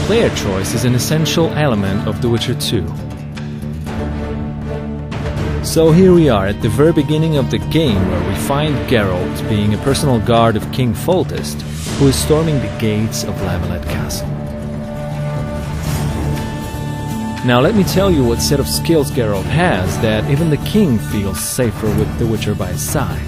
player choice is an essential element of The Witcher 2. So here we are at the very beginning of the game, where we find Geralt being a personal guard of King Foltest, who is storming the gates of Lavalette Castle. Now let me tell you what set of skills Geralt has that even the king feels safer with the Witcher by his side.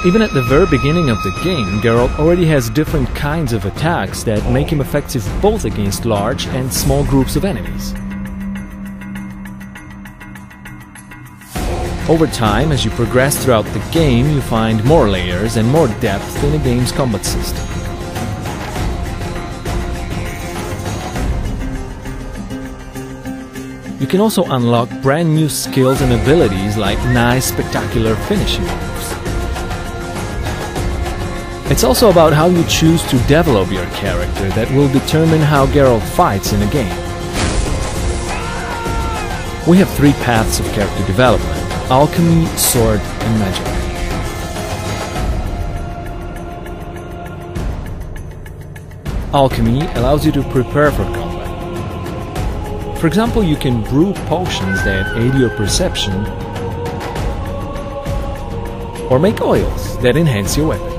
Even at the very beginning of the game, Geralt already has different kinds of attacks that make him effective both against large and small groups of enemies. Over time, as you progress throughout the game, you find more layers and more depth in the game's combat system. You can also unlock brand new skills and abilities like nice, spectacular finishing moves. It's also about how you choose to develop your character that will determine how Geralt fights in a game. We have three paths of character development: alchemy, sword, and magic. Alchemy allows you to prepare for combat. For example, you can brew potions that aid your perception, or make oils that enhance your weapons.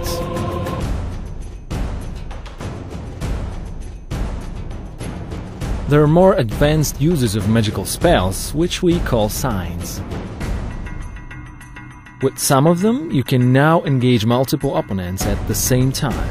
There are more advanced uses of magical spells, which we call signs. With some of them, you can now engage multiple opponents at the same time.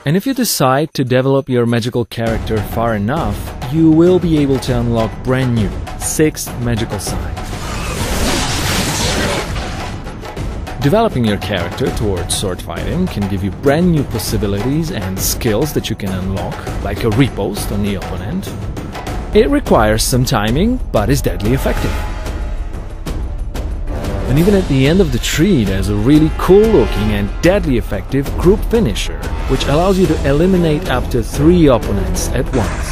And if you decide to develop your magical character far enough, you will be able to unlock brand new 6 magical signs. Developing your character towards sword fighting can give you brand new possibilities and skills that you can unlock, like a riposte on the opponent. It requires some timing, but is deadly effective. And even at the end of the tree, there's a really cool looking and deadly effective group finisher, which allows you to eliminate up to 3 opponents at once.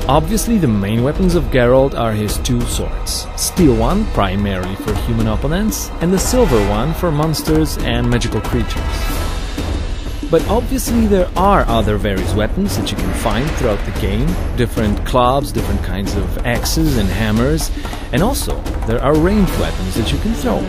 Obviously, the main weapons of Geralt are his 2 swords, steel one primarily for human opponents, and the silver one for monsters and magical creatures. But obviously there are other various weapons that you can find throughout the game, different clubs, different kinds of axes and hammers, and also there are ranged weapons that you can throw.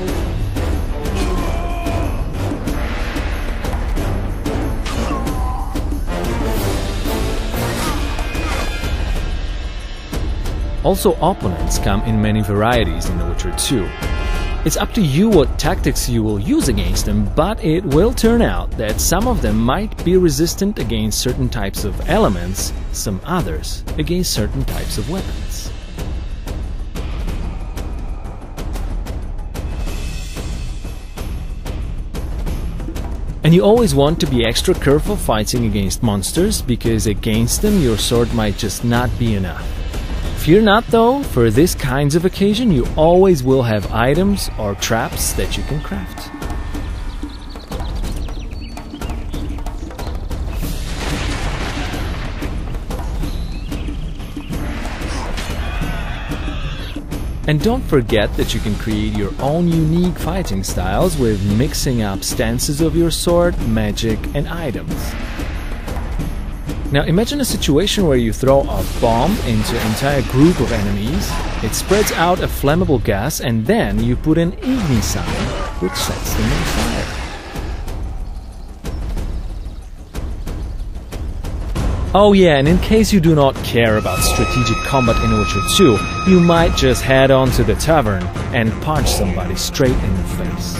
Also, opponents come in many varieties in The Witcher 2. It's up to you what tactics you will use against them, but it will turn out that some of them might be resistant against certain types of elements, some others against certain types of weapons. And you always want to be extra careful fighting against monsters, because against them your sword might just not be enough. Fear not though, for this kinds of occasion you always will have items or traps that you can craft. And don't forget that you can create your own unique fighting styles with mixing up stances of your sword, magic, and items. Now imagine a situation where you throw a bomb into an entire group of enemies, it spreads out a flammable gas, and then you put an igni sign, which sets them on fire. Oh yeah, and in case you do not care about strategic combat in Witcher 2, you might just head on to the tavern and punch somebody straight in the face.